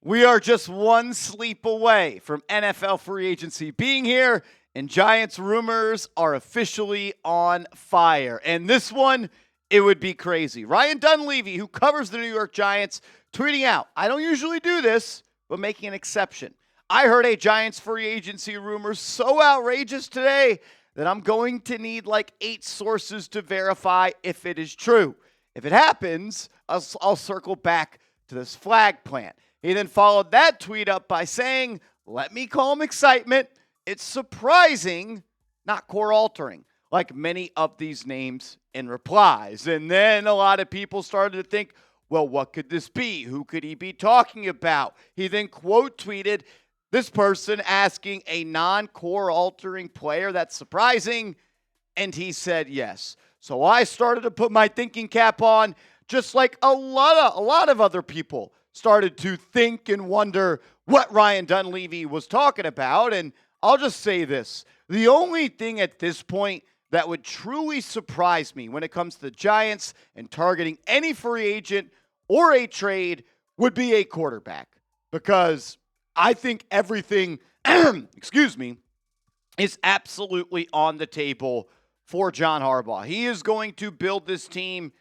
We are just one sleep away from NFL free agency being here, and Giants rumors are officially on fire. And this one, it would be crazy. Ryan Dunleavy, who covers the New York Giants, tweeting out, I don't usually do this, but making an exception. I heard a Giants free agency rumor so outrageous today that I'm going to need like 8 sources to verify if it is true. If it happens, I'll circle back to this flag plant. He then followed that tweet up by saying, let me call him excitement. It's surprising, not core altering, like many of these names in replies. And then a lot of people started to think, well, what could this be? Who could he be talking about? He then quote tweeted this person asking a non-core altering player. That's surprising. And he said yes. So I started to put my thinking cap on, just like a lot of other people started to think and wonder what Ryan Dunleavy was talking about. And I'll just say this. The only thing at this point that would truly surprise me when it comes to the Giants and targeting any free agent or a trade would be a quarterback. Because I think everything, is absolutely on the table for John Harbaugh. He is going to build this team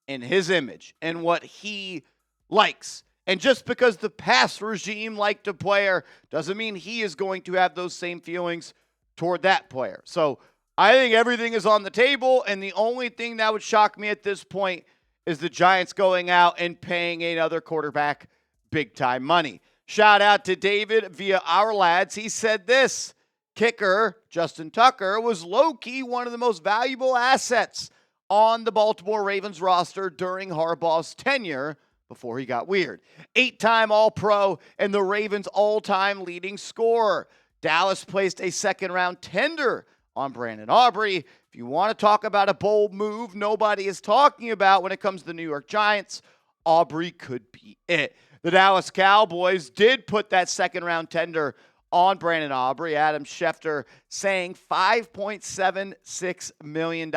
in his image and what he likes. And just because the past regime liked a player doesn't mean he is going to have those same feelings toward that player. So I think everything is on the table, and the only thing that would shock me at this point is the Giants going out and paying another quarterback big-time money. Shout out to David via our lads. He said this, kicker Justin Tucker was low-key one of the most valuable assets on the Baltimore Ravens roster during Harbaugh's tenure before he got weird. 8-time All-Pro and the Ravens' all-time leading scorer. Dallas placed a second-round tender on Brandon Aubrey. If you want to talk about a bold move nobody is talking about when it comes to the New York Giants, Aubrey could be it. The Dallas Cowboys did put that second-round tender on Brandon Aubrey. Adam Schefter saying $5.76 million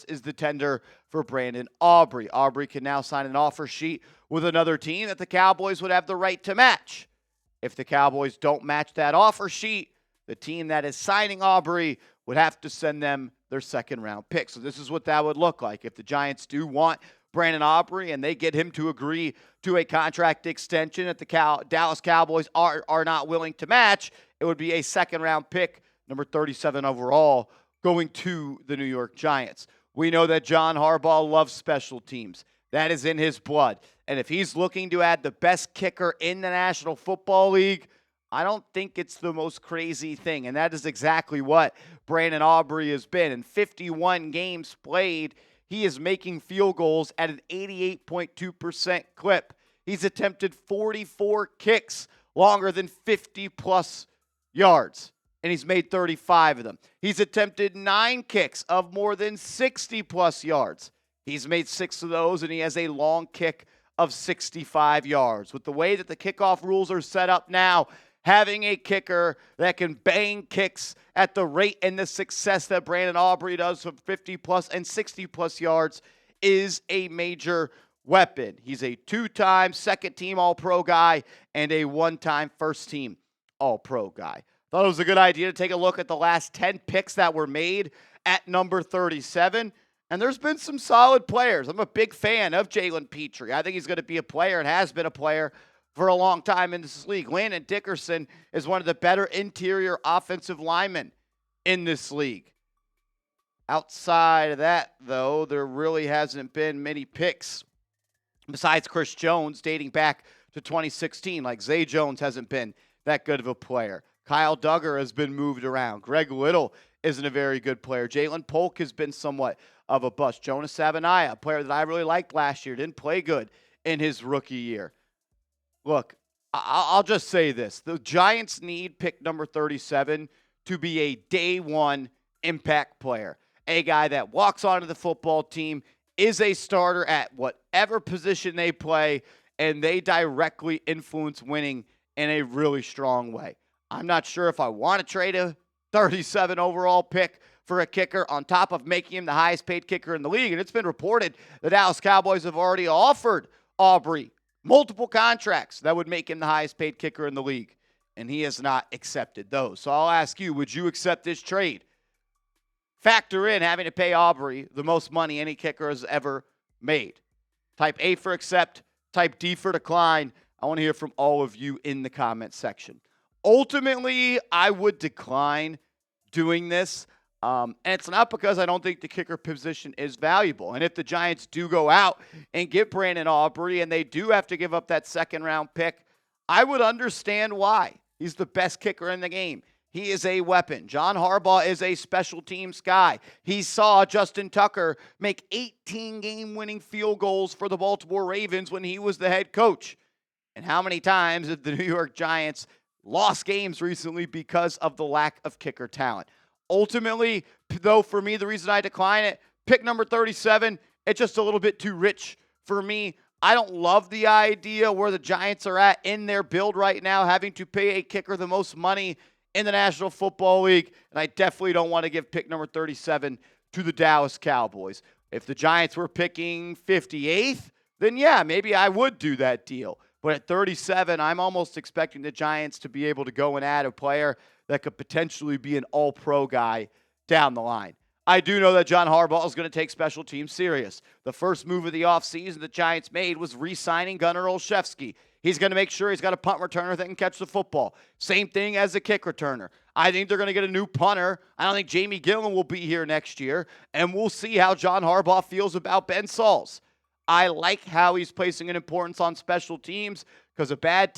is the tender for Brandon Aubrey. Aubrey can now sign an offer sheet with another team that the Cowboys would have the right to match. If the Cowboys don't match that offer sheet, the team that is signing Aubrey would have to send them their second-round pick. So this is what that would look like. If the Giants do want Brandon Aubrey and they get him to agree to a contract extension that the Dallas Cowboys are not willing to match, it would be a second-round pick, number 37 overall, going to the New York Giants. We know that John Harbaugh loves special teams. That is in his blood. And if he's looking to add the best kicker in the National Football League, I don't think it's the most crazy thing. And that is exactly what Brandon Aubrey has been. In 51 games played, he is making field goals at an 88.2% clip. He's attempted 44 kicks longer than 50-plus yards, and he's made 35 of them. He's attempted 9 kicks of more than 60-plus yards. He's made 6 of those, and he has a long kick of 65 yards. With the way that the kickoff rules are set up now, having a kicker that can bang kicks at the rate and the success that Brandon Aubrey does from 50-plus and 60-plus yards is a major weapon. He's a 2-time second-team All-Pro guy and a 1-time first-team All-Pro guy. Thought it was a good idea to take a look at the last 10 picks that were made at number 37. And there's been some solid players. I'm a big fan of Jalen Petrie. I think he's going to be a player and has been a player for a long time in this league. Landon Dickerson is one of the better interior offensive linemen in this league. Outside of that, though, there really hasn't been many picks besides Chris Jones dating back to 2016. Like Zay Jones hasn't been that good of a player. Kyle Duggar has been moved around. Greg Little isn't a very good player. Jalen Polk has been somewhat of a bust. Jonah Savaiinaea, a player that I really liked last year, didn't play good in his rookie year. Look, I'll just say this. The Giants need pick number 37 to be a day one impact player. A guy that walks onto the football team, is a starter at whatever position they play, and they directly influence winning in a really strong way. I'm not sure if I want to trade a 37 overall pick for a kicker on top of making him the highest paid kicker in the league. And it's been reported the Dallas Cowboys have already offered Aubrey multiple contracts that would make him the highest paid kicker in the league, and he has not accepted those. So I'll ask you, would you accept this trade? Factor in having to pay Aubrey the most money any kicker has ever made. Type A for accept, type D for decline. I want to hear from all of you in the comments section. Ultimately, I would decline doing this. And it's not because I don't think the kicker position is valuable. And if the Giants do go out and get Brandon Aubrey and they do have to give up that second-round pick, I would understand why. He's the best kicker in the game. He is a weapon. John Harbaugh is a special teams guy. He saw Justin Tucker make 18 game-winning field goals for the Baltimore Ravens when he was the head coach. And how many times have the New York Giants lost games recently because of the lack of kicker talent? Ultimately, though, for me, the reason I decline it, pick number 37, it's just a little bit too rich for me. I don't love the idea where the Giants are at in their build right now, having to pay a kicker the most money in the National Football League, and I definitely don't want to give pick number 37 to the Dallas Cowboys. If the Giants were picking 58th, then yeah, maybe I would do that deal. But at 37, I'm almost expecting the Giants to be able to go and add a player that could potentially be an all-pro guy down the line. I do know that John Harbaugh is going to take special teams serious. The first move of the offseason the Giants made was re-signing Gunnar Olszewski. He's going to make sure he's got a punt returner that can catch the football. Same thing as a kick returner. I think they're going to get a new punter. I don't think Jamie Gillen will be here next year, and we'll see how John Harbaugh feels about Ben Sauls. I like how he's placing an importance on special teams because a bad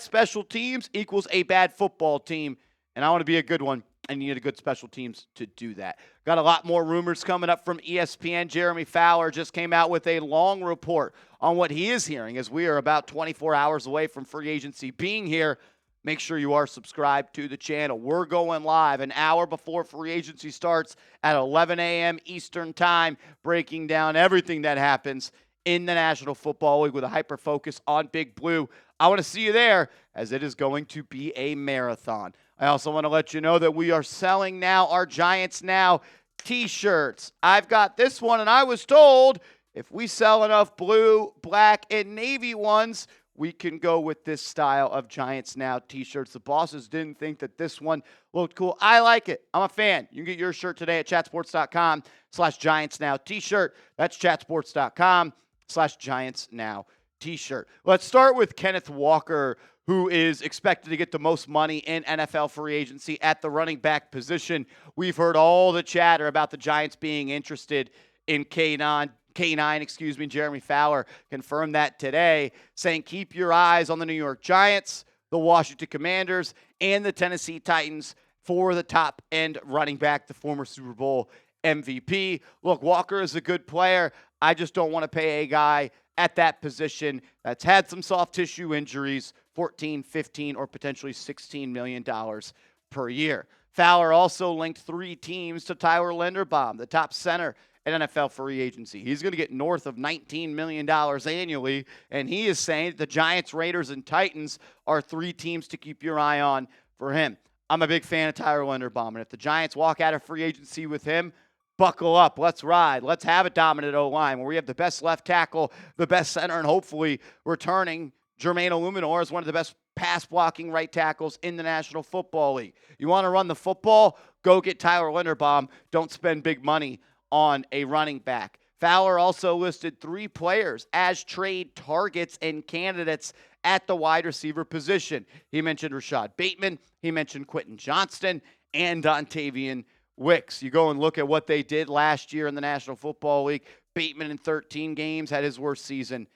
special teams equals a bad football team, and I want to be a good one. I need a good special teams to do that. Got a lot more rumors coming up from ESPN. Jeremy Fowler just came out with a long report on what he is hearing as we are about 24 hours away from free agency being here. Make sure you are subscribed to the channel. We're going live an hour before free agency starts at 11 a.m. Eastern Time, breaking down everything that happens in the National Football League with a hyper focus on Big Blue. I want to see you there as it is going to be a marathon. I also want to let you know that we are selling now our Giants Now t-shirts. I've got this one, and I was told if we sell enough blue, black, and navy ones, we can go with this style of Giants Now t-shirts. The bosses didn't think that this one looked cool. I like it. I'm a fan. You can get your shirt today at chatsports.com/Giants Now t-shirt. That's chatsports.com/Giants Now t-shirt. Let's start with Kenneth Walker, who is expected to get the most money in NFL free agency at the running back position. We've heard all the chatter about the Giants being interested in K9. Jeremy Fowler confirmed that today, saying keep your eyes on the New York Giants, the Washington Commanders, and the Tennessee Titans for the top-end running back, the former Super Bowl MVP. Look, Walker is a good player. I just don't want to pay a guy at that position that's had some soft tissue injuries, $14, $15, or potentially $16 million per year. Fowler also linked 3 teams to Tyler Linderbaum, the top center at NFL free agency. He's going to get north of $19 million annually, and he is saying that the Giants, Raiders, and Titans are 3 teams to keep your eye on for him. I'm a big fan of Tyler Linderbaum, and if the Giants walk out of free agency with him, buckle up. Let's ride. Let's have a dominant O-line where we have the best left tackle, the best center, and hopefully returning Jermaine Illuminor is one of the best pass-blocking right tackles in the National Football League. You want to run the football? Go get Tyler Linderbaum. Don't spend big money on a running back. Fowler also listed 3 players as trade targets and candidates at the wide receiver position. He mentioned Rashad Bateman. He mentioned Quentin Johnston and Dontavian Wicks. You go and look at what they did last year in the National Football League. Bateman in 13 games had his worst season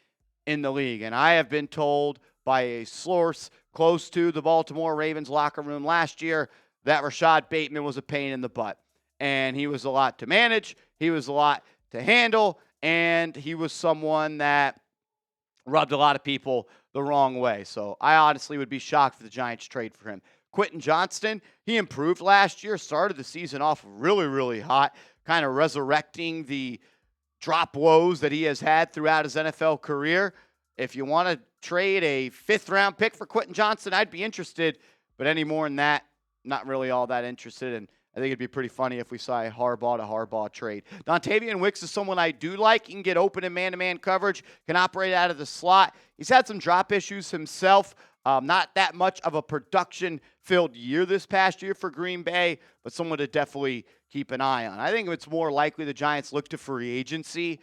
in the league. And I have been told by a source close to the Baltimore Ravens locker room last year that Rashad Bateman was a pain in the butt. And he was a lot to manage. He was a lot to handle. And he was someone that rubbed a lot of people the wrong way. So I honestly would be shocked if the Giants trade for him. Quentin Johnston, he improved last year, started the season off really, really hot, kind of resurrecting the drop woes that he has had throughout his NFL career. If you want to trade a 5th-round pick for Quentin Johnston, I'd be interested. But any more than that, not really all that interested. And I think it'd be pretty funny if we saw a Harbaugh to Harbaugh trade. Dontavian Wicks is someone I do like. He can get open in man-to-man coverage, can operate out of the slot. He's had some drop issues himself. Not that much of a production-filled year this past year for Green Bay, but someone to definitely keep an eye on. I think it's more likely the Giants look to free agency.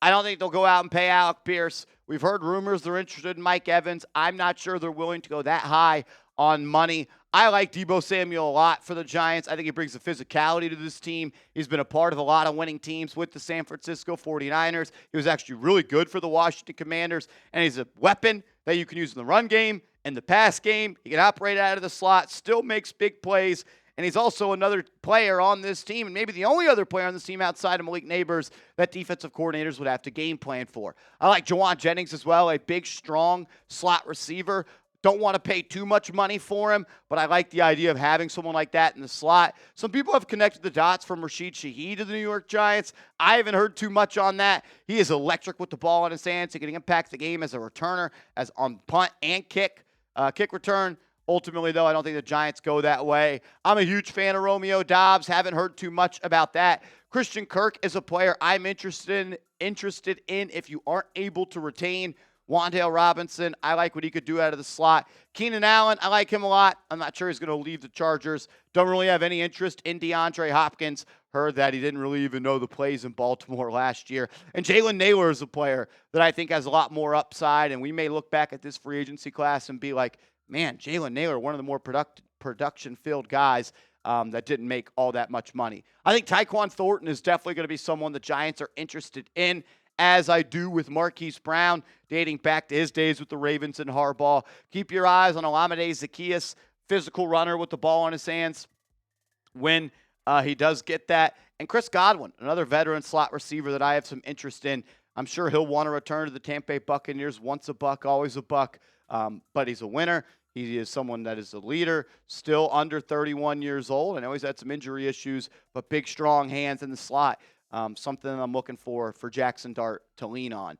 I don't think they'll go out and pay Alec Pierce. We've heard rumors they're interested in Mike Evans. I'm not sure they're willing to go that high on money. I like Deebo Samuel a lot for the Giants. I think he brings the physicality to this team. He's been a part of a lot of winning teams with the San Francisco 49ers. He was actually really good for the Washington Commanders, and he's a weapon that you can use in the run game and the pass game. He can operate out of the slot, still makes big plays, and he's also another player on this team, and maybe the only other player on this team outside of Malik Neighbors that defensive coordinators would have to game plan for. I like Jawan Jennings as well, a big, strong slot receiver. Don't want to pay too much money for him, but I like the idea of having someone like that in the slot. Some people have connected the dots from Rashid Shaheed to the New York Giants. I haven't heard too much on that. He is electric with the ball in his hands. He can impact the game as a returner, as on punt and kick return. Ultimately, though, I don't think the Giants go that way. I'm a huge fan of Romeo Doubs. Haven't heard too much about that. Christian Kirk is a player I'm interested in if you aren't able to retain Wan'Dale Robinson. I like what he could do out of the slot. Keenan Allen, I like him a lot. I'm not sure he's going to leave the Chargers. Don't really have any interest in DeAndre Hopkins. Heard that he didn't really even know the plays in Baltimore last year. And Jalen Naylor is a player that I think has a lot more upside, and we may look back at this free agency class and be like, man, Jalen Naylor, one of the more production-filled guys that didn't make all that much money. I think Tyquan Thornton is definitely going to be someone the Giants are interested in, as I do with Marquise Brown, dating back to his days with the Ravens and Harbaugh. Keep your eyes on Olamide Zaccheaus, physical runner with the ball in his hands when he does get that. And Chris Godwin, another veteran slot receiver that I have some interest in. I'm sure he'll want to return to the Tampa Bay Buccaneers. Once a buck, always a buck. But he's a winner. He is someone that is a leader, still under 31 years old. I know he's had some injury issues, but big, strong hands in the slot. Something I'm looking for Jackson Dart to lean on.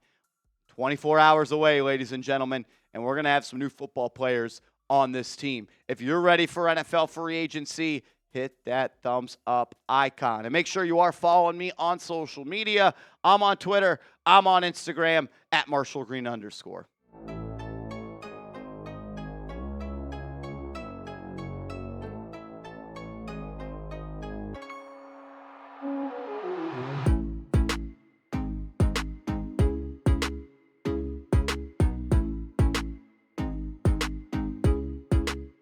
24 hours away, ladies and gentlemen, and we're going to have some new football players on this team. If you're ready for NFL free agency, hit that thumbs up icon. And make sure you are following me on social media. I'm on Twitter. I'm on Instagram @MarshallGreen_.